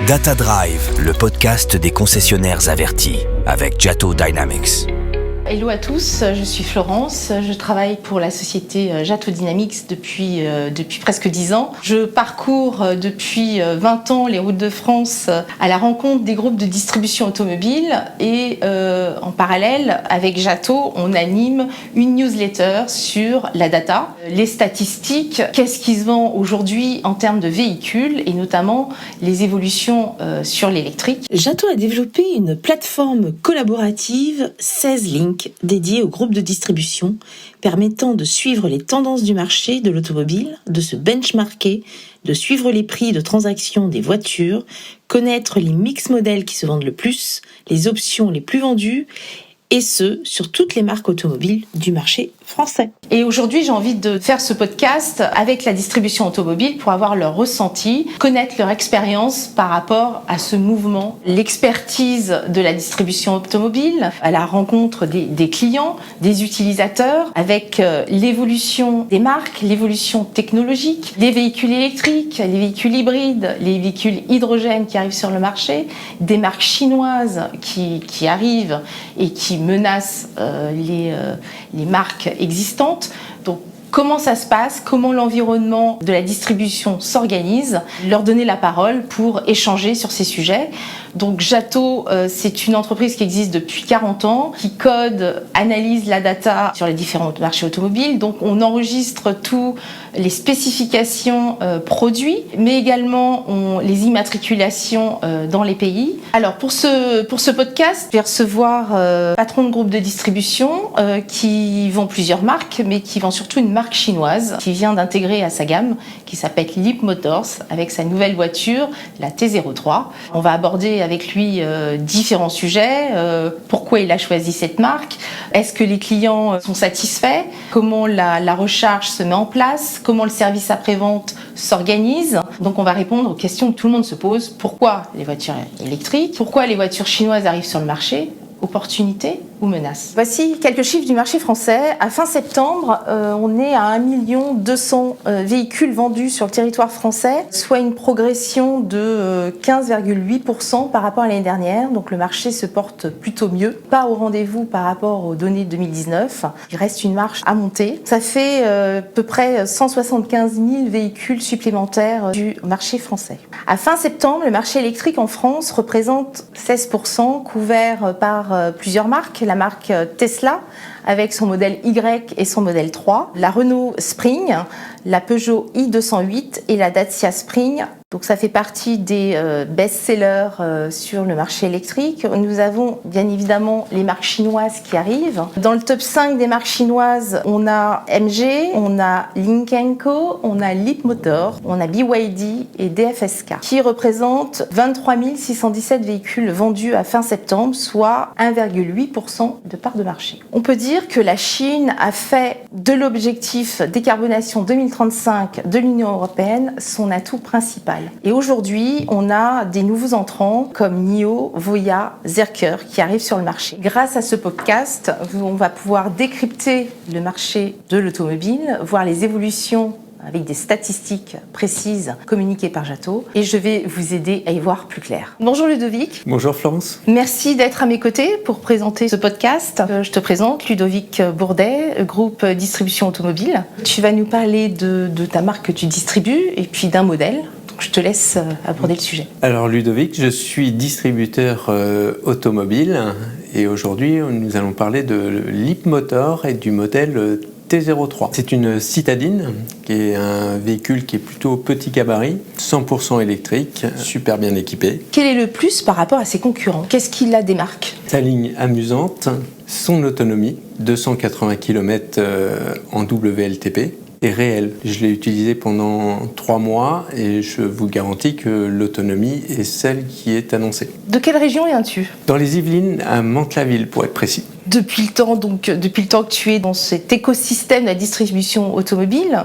Data Drive, le podcast des concessionnaires avertis avec Jato Dynamics. Hello à tous, je suis Florence, je travaille pour la société Jato Dynamics depuis presque 10 ans. Je parcours depuis 20 ans les routes de France à la rencontre des groupes de distribution automobile et en parallèle avec Jato, on anime une newsletter sur la data, les statistiques, qu'est-ce qui se vend aujourd'hui en termes de véhicules et notamment les évolutions sur l'électrique. Jato a développé une plateforme collaborative 16 Link dédié au groupe de distribution, permettant de suivre les tendances du marché de l'automobile, de se benchmarker, de suivre les prix de transaction des voitures, connaître les mix modèles qui se vendent le plus, les options les plus vendues, et ce, sur toutes les marques automobiles du marché français. Et aujourd'hui, j'ai envie de faire ce podcast avec la distribution automobile pour avoir leur ressenti, connaître leur expérience par rapport à ce mouvement, l'expertise de la distribution automobile, à la rencontre des clients, des utilisateurs, avec l'évolution des marques, l'évolution technologique, les véhicules électriques, les véhicules hybrides, les véhicules hydrogène qui arrivent sur le marché, des marques chinoises qui arrivent et qui menacent les marques existantes. Donc, comment ça se passe, comment l'environnement de la distribution s'organise, leur donner la parole pour échanger sur ces sujets. Donc Jato, c'est une entreprise qui existe depuis 40 ans, qui code, analyse la data sur les différents marchés automobiles. Donc on enregistre tous les spécifications produits, mais également les immatriculations dans les pays. Alors pour ce podcast, je vais recevoir patron de groupe de distribution qui vend plusieurs marques, mais qui vend surtout une marque chinoise qui vient d'intégrer à sa gamme, qui s'appelle Leapmotor, avec sa nouvelle voiture, la T03. On va aborder avec lui différents sujets, pourquoi il a choisi cette marque, est-ce que les clients sont satisfaits, comment la recharge se met en place, comment le service après-vente s'organise. Donc on va répondre aux questions que tout le monde se pose, pourquoi les voitures électriques, pourquoi les voitures chinoises arrivent sur le marché, opportunités ou menaces. Voici quelques chiffres du marché français. À fin septembre, on est à 1 200 000 véhicules vendus sur le territoire français, soit une progression de 15,8% par rapport à l'année dernière. Donc le marché se porte plutôt mieux. Pas au rendez-vous par rapport aux données 2019. Il reste une marge à monter. Ça fait à peu près 175 000 véhicules supplémentaires du marché français. À fin septembre, le marché électrique en France représente 16%, couvert par plusieurs marques. La marque Tesla avec son modèle Y et son modèle 3, la Renault Spring, la Peugeot i208 et la Dacia Spring. Donc ça fait partie des best-sellers sur le marché électrique. Nous avons bien évidemment les marques chinoises qui arrivent. Dans le top 5 des marques chinoises, on a MG, on a Lynk & Co, on a Leapmotor, on a BYD et DFSK qui représentent 23 617 véhicules vendus à fin septembre, soit 1,8% de part de marché. On peut dire que la Chine a fait de l'objectif décarbonation 2035 de l'Union européenne son atout principal. Et aujourd'hui, on a des nouveaux entrants comme NIO, Voya, Zerker qui arrivent sur le marché. Grâce à ce podcast, on va pouvoir décrypter le marché de l'automobile, voir les évolutions avec des statistiques précises communiquées par Jato, et je vais vous aider à y voir plus clair. Bonjour Ludovic. Bonjour Florence. Merci d'être à mes côtés pour présenter ce podcast. Je te présente Ludovic Bourdet, groupe distribution automobile. Tu vas nous parler de ta marque que tu distribues et puis d'un modèle. Donc je te laisse aborder le sujet. Alors Ludovic, je suis distributeur automobile et aujourd'hui nous allons parler de Leapmotor et du modèle T03. C'est une citadine qui est un véhicule qui est plutôt petit gabarit, 100% électrique, super bien équipé. Quel est le plus par rapport à ses concurrents ? Qu'est-ce qui la démarque ? Sa ligne amusante, son autonomie, 280 km en WLTP, est réelle. Je l'ai utilisé pendant 3 mois et je vous garantis que l'autonomie est celle qui est annoncée. De quelle région viens-tu ? Dans les Yvelines, à Mantes-la-Ville pour être précis. Depuis le temps que tu es dans cet écosystème de la distribution automobile,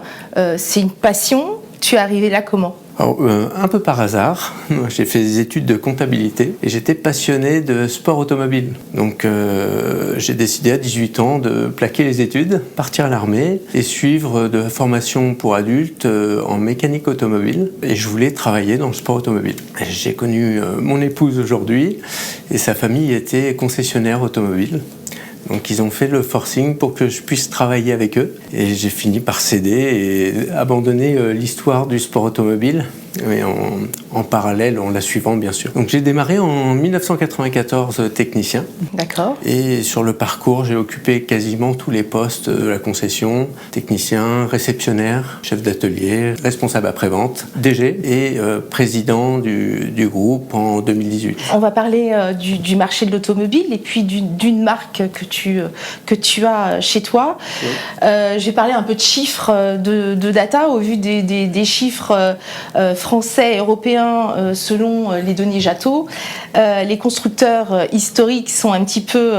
c'est une passion. Tu es arrivé là comment ? Alors, un peu par hasard, j'ai fait des études de comptabilité et j'étais passionné de sport automobile. Donc j'ai décidé à 18 ans de plaquer les études, partir à l'armée et suivre de la formation pour adultes en mécanique automobile. Et je voulais travailler dans le sport automobile. Et j'ai connu mon épouse aujourd'hui et sa famille était concessionnaire automobile. Donc ils ont fait le forcing pour que je puisse travailler avec eux. Et j'ai fini par céder et abandonner l'histoire du sport automobile, mais en parallèle, en la suivant bien sûr. Donc j'ai démarré en 1994 technicien. D'accord. Et sur le parcours, j'ai occupé quasiment tous les postes de la concession. Technicien, réceptionnaire, chef d'atelier, responsable après-vente, DG et président du groupe en 2018. On va parler du marché de l'automobile et puis d'une marque que tu as chez toi. Oui. Je vais parler un peu de chiffres, de data au vu des chiffres français et européens selon les données Jato. Les constructeurs historiques sont un petit peu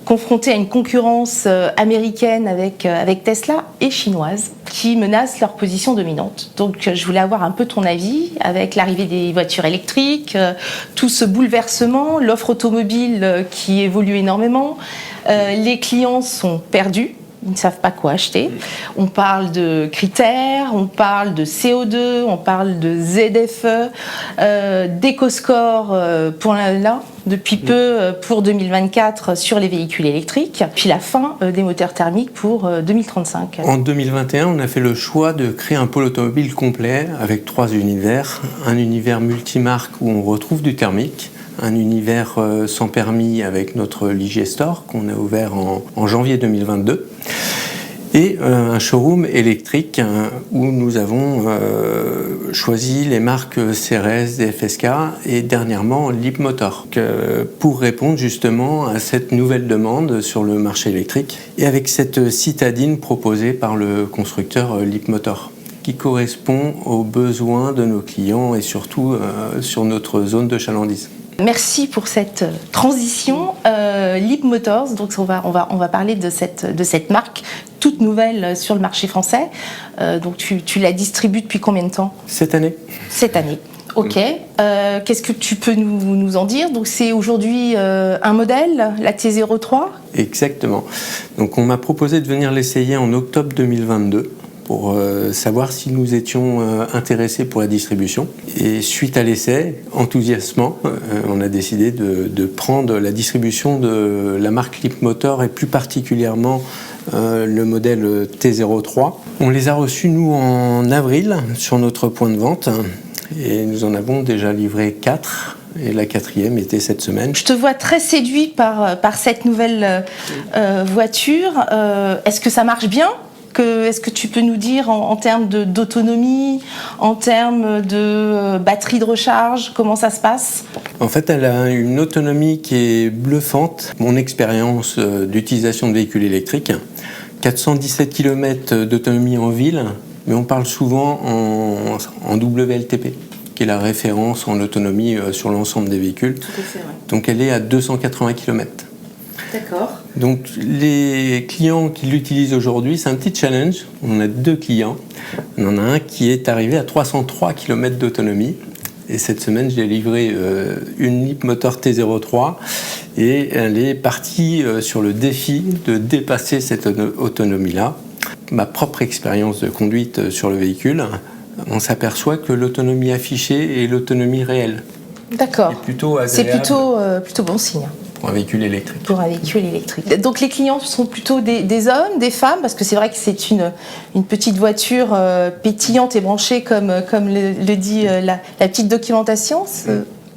confrontés à une concurrence américaine avec Tesla et chinoise qui menacent leur position dominante. Donc je voulais avoir un peu ton avis avec l'arrivée des voitures électriques, tout ce bouleversement, l'offre automobile qui évolue énormément. Les clients sont perdus. Ils ne savent pas quoi acheter. On parle de critères, on parle de CO2, on parle de ZFE, d'éco-score pour là, depuis peu pour 2024 sur les véhicules électriques, puis la fin des moteurs thermiques pour 2035. En 2021, on a fait le choix de créer un pôle automobile complet avec 3 univers. Un univers multimarque où on retrouve du thermique, un univers sans permis avec notre Ligier Store qu'on a ouvert en janvier 2022 et un showroom électrique où nous avons choisi les marques CRS, DFSK et dernièrement Leapmotor pour répondre justement à cette nouvelle demande sur le marché électrique et avec cette citadine proposée par le constructeur Leapmotor qui correspond aux besoins de nos clients et surtout sur notre zone de chalandise. Merci pour cette transition. Leapmotor, donc on va parler de cette marque toute nouvelle sur le marché français. Donc tu la distribues depuis combien de temps ? Cette année. Cette année. Ok. Qu'est-ce que tu peux nous en dire ? Donc c'est aujourd'hui un modèle, la T03 ? Exactement. Donc on m'a proposé de venir l'essayer en octobre 2022. Pour savoir si nous étions intéressés pour la distribution. Et suite à l'essai, enthousiasmant, on a décidé de prendre la distribution de la marque Leapmotor et plus particulièrement le modèle T03. On les a reçus, nous, en avril, sur notre point de vente. Et nous en avons déjà livré 4. Et la 4e était cette semaine. Je te vois très séduit par cette nouvelle voiture. Est-ce que ça marche bien ? Est-ce que tu peux nous dire en termes d'autonomie, en termes de batterie de recharge, comment ça se passe ? En fait, elle a une autonomie qui est bluffante. Mon expérience d'utilisation de véhicules électriques, 417 km d'autonomie en ville, mais on parle souvent en WLTP, qui est la référence en autonomie sur l'ensemble des véhicules. Tout à fait, ouais. Donc elle est à 280 km. D'accord. Donc les clients qui l'utilisent aujourd'hui, c'est un petit challenge. On a 2 clients. On en a un qui est arrivé à 303 km d'autonomie. Et cette semaine, j'ai livré une Leapmotor T03 et elle est partie sur le défi de dépasser cette autonomie-là. Ma propre expérience de conduite sur le véhicule, on s'aperçoit que l'autonomie affichée est l'autonomie réelle. D'accord. C'est plutôt agréable. C'est plutôt bon signe. Pour un véhicule électrique. Pour un véhicule électrique. Donc les clients sont plutôt des hommes, des femmes, parce que c'est vrai que c'est une petite voiture pétillante et branchée comme le dit la petite documentation.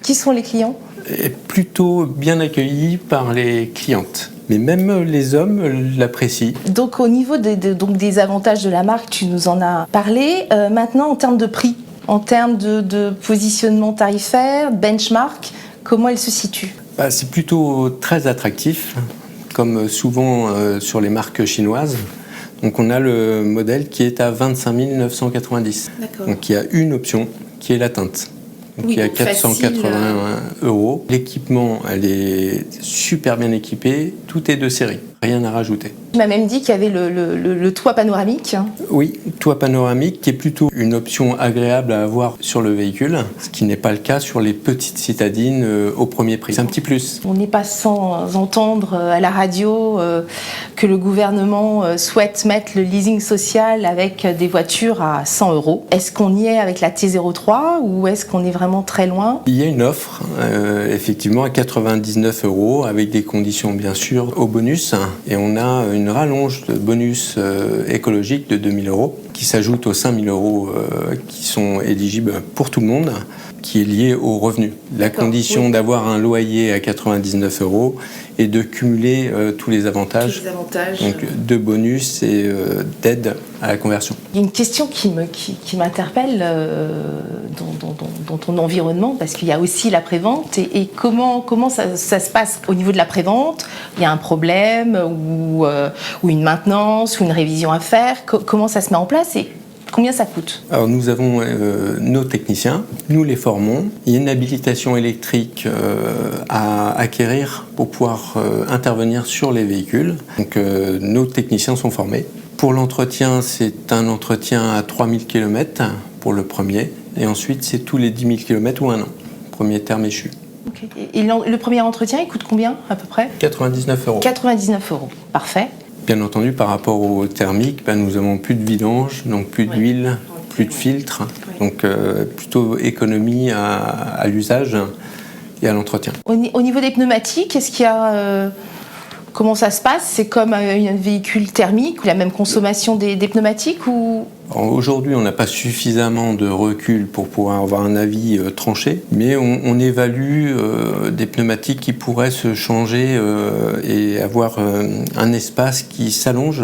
Qui sont les clients ? Et plutôt bien accueillis par les clientes. Mais même les hommes l'apprécient. Donc au niveau donc des avantages de la marque, tu nous en as parlé. Maintenant en termes de prix, en termes de positionnement tarifaire, benchmark, comment elle se situe ? C'est plutôt très attractif, comme souvent sur les marques chinoises. Donc on a le modèle qui est à 25 990. D'accord. Donc il y a une option qui est la teinte. Donc il y a 480 €. L'équipement, elle est super bien équipée, tout est de série. rien à rajouter. Tu m'as même dit qu'il y avait le toit panoramique. Oui, toit panoramique qui est plutôt une option agréable à avoir sur le véhicule, ce qui n'est pas le cas sur les petites citadines au premier prix. C'est un petit plus. On n'est pas sans entendre à la radio que le gouvernement souhaite mettre le leasing social avec des voitures à 100 €. Est-ce qu'on y est avec la T03 ou est-ce qu'on est vraiment très loin ? Il y a une offre, effectivement, à 99 € avec des conditions bien sûr au bonus. Et on a une rallonge de bonus écologique de 2000 € qui s'ajoute aux 5000 € qui sont éligibles pour tout le monde, qui est lié au revenu. La condition d'avoir un loyer à 99 € et de cumuler tous les avantages, donc de bonus et d'aide à la conversion. Il y a une question qui m'interpelle dans ton environnement, parce qu'il y a aussi la prévente. Et comment ça se passe au niveau de la prévente ? Il y a un problème ou une maintenance ou une révision à faire. Comment ça se met en place et combien ça coûte ? Alors nous avons nos techniciens, nous les formons. Il y a une habilitation électrique à acquérir pour pouvoir intervenir sur les véhicules. Donc nos techniciens sont formés. Pour l'entretien, c'est un entretien à 3000 km pour le premier. Et ensuite, c'est tous les 10 000 km ou un an. Premier terme échu. Okay. Et le premier entretien, il coûte combien à peu près ? 99 €. 99 €, parfait. Bien entendu, par rapport au thermique, nous n'avons plus de vidange, donc plus d'huile, plus de filtre, donc plutôt économie à l'usage et à l'entretien. Au niveau des pneumatiques, est-ce qu'il y a... comment ça se passe ? C'est comme un véhicule thermique ou la même consommation des pneumatiques ou... Aujourd'hui, on n'a pas suffisamment de recul pour pouvoir avoir un avis tranché, mais on évalue des pneumatiques qui pourraient se changer et avoir un espace qui s'allonge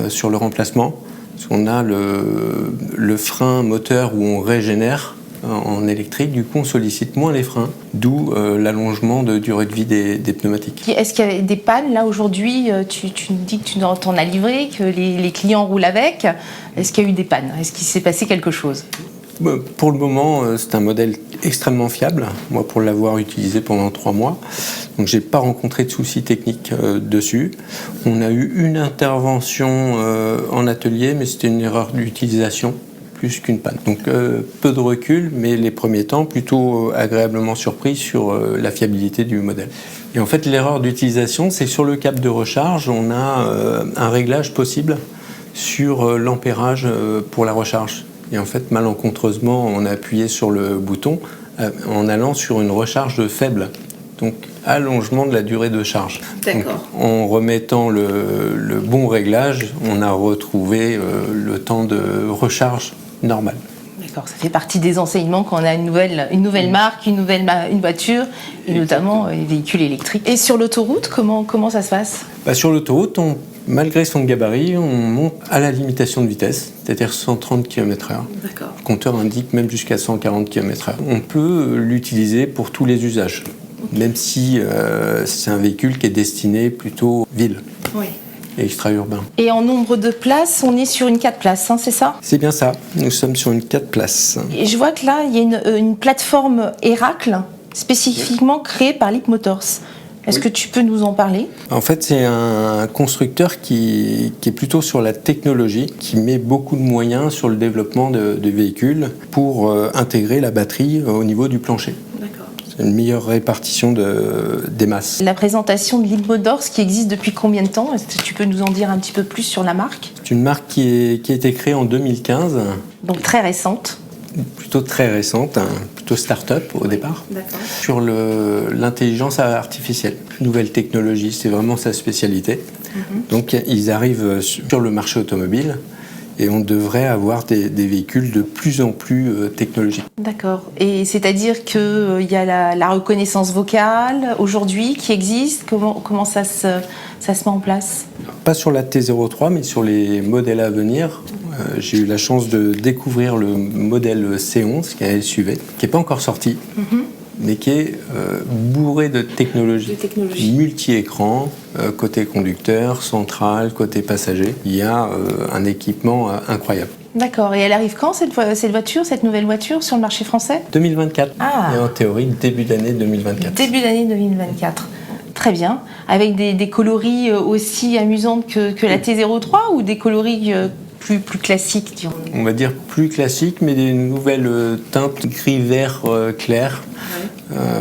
sur le remplacement. Parce qu'on a le frein moteur où on régénère en électrique, du coup on sollicite moins les freins, d'où l'allongement de durée de vie des pneumatiques. Est-ce qu'il y a des pannes là aujourd'hui ? Tu me dis que tu t'en as livré, que les clients roulent avec. Est-ce qu'il y a eu des pannes ? Est-ce qu'il s'est passé quelque chose ? Pour le moment, c'est un modèle extrêmement fiable. Moi, pour l'avoir utilisé pendant 3 mois, donc j'ai pas rencontré de soucis techniques dessus. On a eu une intervention en atelier, mais c'était une erreur d'utilisation plus qu'une panne. Donc peu de recul, mais les premiers temps plutôt agréablement surpris sur la fiabilité du modèle. Et en fait, l'erreur d'utilisation, c'est sur le câble de recharge, on a un réglage possible sur l'ampérage pour la recharge. Et en fait, malencontreusement, on a appuyé sur le bouton en allant sur une recharge faible. Donc, allongement de la durée de charge. D'accord. Donc, en remettant le bon réglage, on a retrouvé le temps de recharge normal. D'accord, ça fait partie des enseignements quand on a une nouvelle marque, une voiture, et notamment les véhicules électriques. Et sur l'autoroute, comment ça se passe ? Sur l'autoroute, malgré son gabarit, on monte à la limitation de vitesse, c'est-à-dire 130 km/h. D'accord. Le compteur indique même jusqu'à 140 km/h. On peut l'utiliser pour tous les usages, même si c'est un véhicule qui est destiné plutôt ville. Oui. Et extra-urbain. Et en nombre de places, on est sur une 4 places, c'est ça ? C'est bien ça, nous sommes sur une 4 places. Et je vois que là, il y a une plateforme Héracle spécifiquement créée par Leap Motors. Est-ce que tu peux nous en parler ? En fait, c'est un constructeur qui est plutôt sur la technologie, qui met beaucoup de moyens sur le développement de véhicules pour intégrer la batterie au niveau du plancher. D'accord. Une meilleure répartition des masses. La présentation de Leap Motors qui existe depuis combien de temps ? Est-ce que tu peux nous en dire un petit peu plus sur la marque ? C'est une marque qui a été créée en 2015. Donc très récente. Plutôt très récente, plutôt start-up au départ. D'accord. Sur l'intelligence artificielle. Nouvelle technologie, c'est vraiment sa spécialité. Donc ils arrivent sur le marché automobile. Et on devrait avoir des véhicules de plus en plus technologiques. D'accord. Et c'est-à-dire qu'il y a la reconnaissance vocale aujourd'hui qui existe. Comment ça se met en place ? Pas sur la T03, mais sur les modèles à venir. J'ai eu la chance de découvrir le modèle C11, qui est un SUV, qui n'est pas encore sorti, mais qui est bourré de technologies. Multi-écran, côté conducteur, central, côté passager. Il y a un équipement incroyable. D'accord. Et elle arrive quand, cette nouvelle voiture, sur le marché français ? 2024. Ah. Et en théorie, début d'année 2024. Début d'année 2024. Très bien. Avec des coloris aussi amusantes que la T03 ou des coloris plus classiques, disons. On va dire plus classiques, mais des nouvelles teintes gris-vert clair.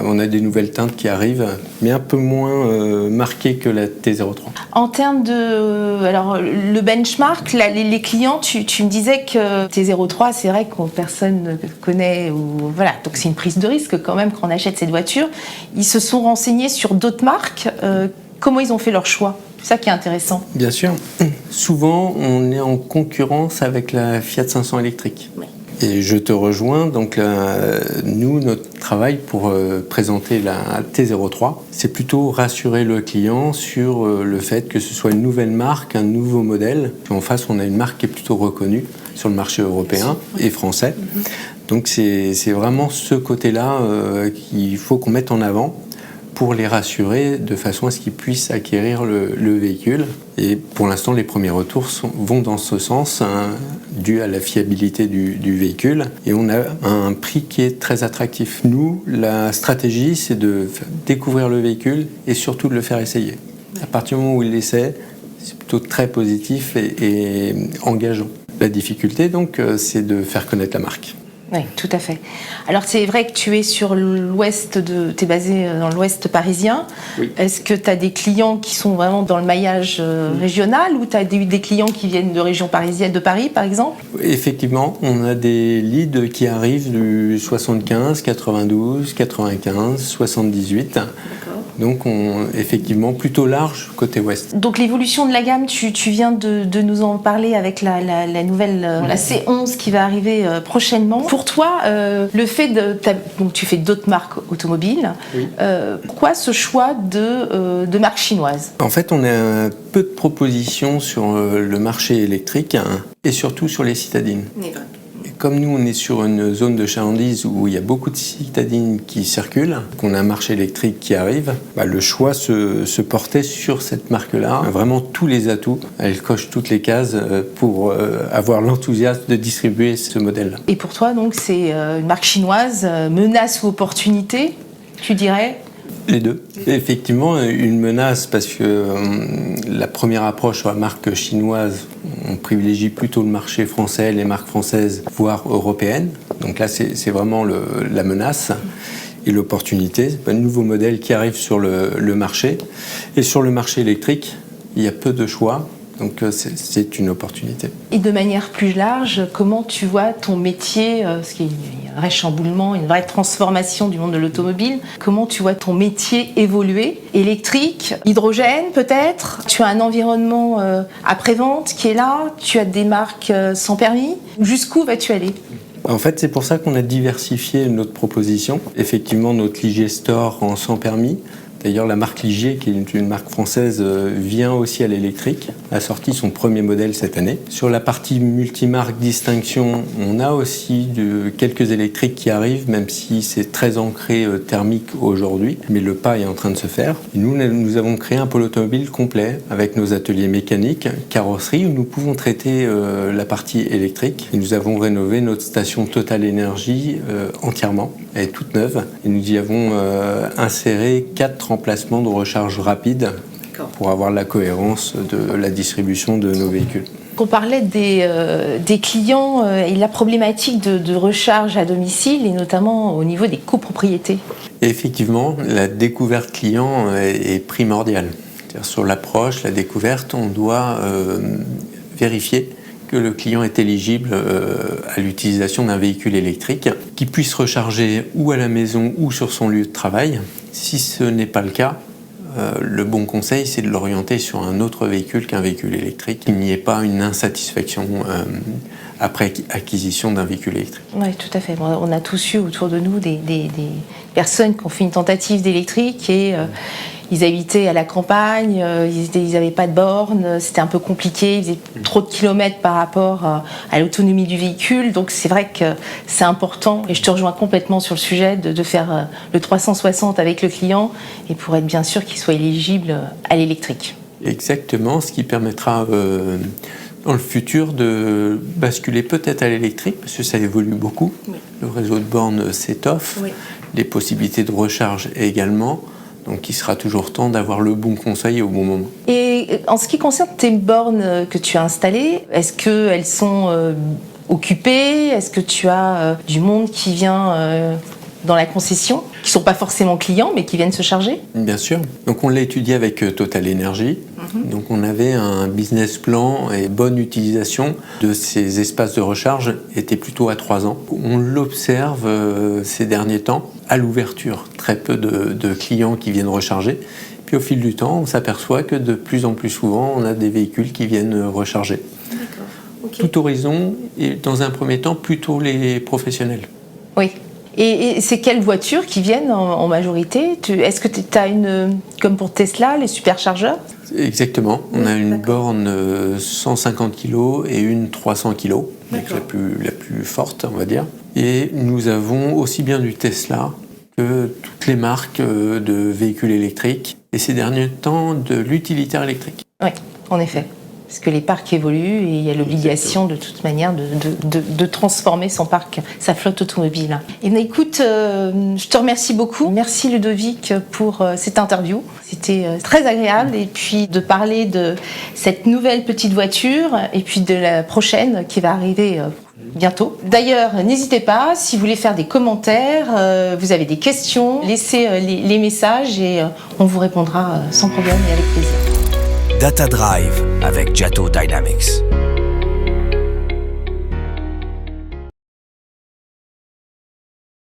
On a des nouvelles teintes qui arrivent, mais un peu moins marquées que la T03. En termes de... alors, le benchmark, là, les clients, tu me disais que T03, c'est vrai que personne ne connaît. Voilà, donc c'est une prise de risque quand même quand on achète cette voiture. Ils se sont renseignés sur d'autres marques. Comment ils ont fait leur choix ? C'est ça qui est intéressant. Bien sûr. Souvent, on est en concurrence avec la Fiat 500 électrique. Oui. Et je te rejoins, donc nous, notre travail pour présenter la T03, c'est plutôt rassurer le client sur le fait que ce soit une nouvelle marque, un nouveau modèle. En face, on a une marque qui est plutôt reconnue sur le marché européen et français. Donc c'est vraiment ce côté-là qu'il faut qu'on mette en avant pour les rassurer de façon à ce qu'ils puissent acquérir le véhicule. Et pour l'instant, les premiers retours vont dans ce sens, dû à la fiabilité du véhicule. Et on a un prix qui est très attractif. Nous, la stratégie, c'est de découvrir le véhicule et surtout de le faire essayer. À partir du moment où il l'essaie, c'est plutôt très positif et engageant. La difficulté, donc, c'est de faire connaître la marque. Oui, tout à fait. Alors c'est vrai que tu es sur l'ouest tu es basé dans l'ouest parisien. Oui. Est-ce que tu as des clients qui sont vraiment dans le maillage régional ou tu as des clients qui viennent de région parisienne, de Paris par exemple ? Effectivement, on a des leads qui arrivent du 75, 92, 95, 78. D'accord. Donc effectivement plutôt large côté ouest. Donc l'évolution de la gamme, tu viens de nous en parler avec la nouvelle, la C11 qui va arriver prochainement. Pour toi, le fait donc tu fais d'autres marques automobiles, oui. Pourquoi ce choix de marques chinoises ? En fait, on a peu de propositions sur le marché électrique et surtout sur les citadines. Oui. Comme nous, on est sur une zone de chalandise où il y a beaucoup de citadines qui circulent, qu'on a un marché électrique qui arrive, le choix se portait sur cette marque-là. Vraiment tous les atouts, elle coche toutes les cases pour avoir l'enthousiasme de distribuer ce modèle-là. Et pour toi, donc, c'est une marque chinoise, menace ou opportunité, tu dirais ? Les deux. Effectivement, une menace parce que la première approche sur la marque chinoise, on privilégie plutôt le marché français, les marques françaises, voire européennes. Donc là, c'est vraiment la menace et l'opportunité. C'est un nouveau modèle qui arrive sur le marché. Et sur le marché électrique, il y a peu de choix. Donc c'est une opportunité. Et de manière plus large, comment tu vois ton métier, parce qu'il y a un vrai chamboulement, une vraie transformation du monde de l'automobile, comment tu vois ton métier évoluer ? Électrique, hydrogène peut-être ? Tu as un environnement après-vente qui est là ? Tu as des marques sans permis ? Jusqu'où vas-tu aller ? En fait, c'est pour ça qu'on a diversifié notre proposition. Effectivement, notre Ligier Store en sans permis. D'ailleurs, la marque Ligier, qui est une marque française, vient aussi à l'électrique, a sorti son premier modèle cette année. Sur la partie multimarque distinction, on a aussi quelques électriques qui arrivent, même si c'est très ancré thermique aujourd'hui, mais le pas est en train de se faire. Et nous avons créé un pôle automobile complet avec nos ateliers mécaniques, carrosserie, où nous pouvons traiter la partie électrique. Et nous avons rénové notre station Total Énergie entièrement, elle est toute neuve, et nous y avons inséré 4 emplacements de recharge rapide pour avoir la cohérence de la distribution de nos véhicules. On parlait des clients et la problématique de recharge à domicile et notamment au niveau des copropriétés. Et effectivement, la découverte client est primordiale. C'est-à-dire sur l'approche, la découverte, on doit vérifier que le client est éligible à l'utilisation d'un véhicule électrique qui puisse recharger ou à la maison ou sur son lieu de travail. Si ce n'est pas le cas, le bon conseil, c'est de l'orienter sur un autre véhicule qu'un véhicule électrique. Il n'y ait pas une insatisfaction après acquisition d'un véhicule électrique. Oui, tout à fait. On a tous eu autour de nous des personnes qui ont fait une tentative d'électrique et ils habitaient à la campagne, ils n'avaient pas de borne, c'était un peu compliqué, ils faisaient trop de kilomètres par rapport à l'autonomie du véhicule. Donc c'est vrai que c'est important, et je te rejoins complètement sur le sujet, de faire le 360 avec le client, et pour être bien sûr qu'il soit éligible à l'électrique. Exactement, ce qui permettra dans le futur de basculer peut-être à l'électrique, parce que ça évolue beaucoup. Oui. Le réseau de bornes s'étoffe, oui. Les possibilités de recharge également. Donc il sera toujours temps d'avoir le bon conseil au bon moment. Et en ce qui concerne tes bornes que tu as installées, est-ce qu'elles sont occupées? Est-ce que tu as du monde qui vient dans la concession, qui ne sont pas forcément clients, mais qui viennent se charger? Bien sûr. Donc on l'a étudié avec Total Energy. Donc on avait un business plan et bonne utilisation de ces espaces de recharge était plutôt à 3 ans. On l'observe ces derniers temps à l'ouverture. Très peu de clients qui viennent recharger. Puis au fil du temps, on s'aperçoit que de plus en plus souvent, on a des véhicules qui viennent recharger. D'accord. Okay. Tout horizon et dans un premier temps plutôt les professionnels. Oui. Et c'est quelles voitures qui viennent en majorité? Est-ce que tu as comme pour Tesla, les superchargeurs? Exactement. On a une borne 150 kg et une 300 kg, donc la plus forte, on va dire. Et nous avons aussi bien du Tesla que toutes les marques de véhicules électriques. Et ces derniers temps, de l'utilitaire électrique. Oui, en effet. Parce que les parcs évoluent et il y a l'obligation de toute manière de transformer son parc, sa flotte automobile. Et bien, écoute, je te remercie beaucoup. Merci Ludovic pour cette interview. C'était très agréable et puis de parler de cette nouvelle petite voiture et puis de la prochaine qui va arriver bientôt. D'ailleurs, n'hésitez pas, si vous voulez faire des commentaires, vous avez des questions, laissez les messages et on vous répondra sans problème et avec plaisir. Data Drive avec Jato Dynamics.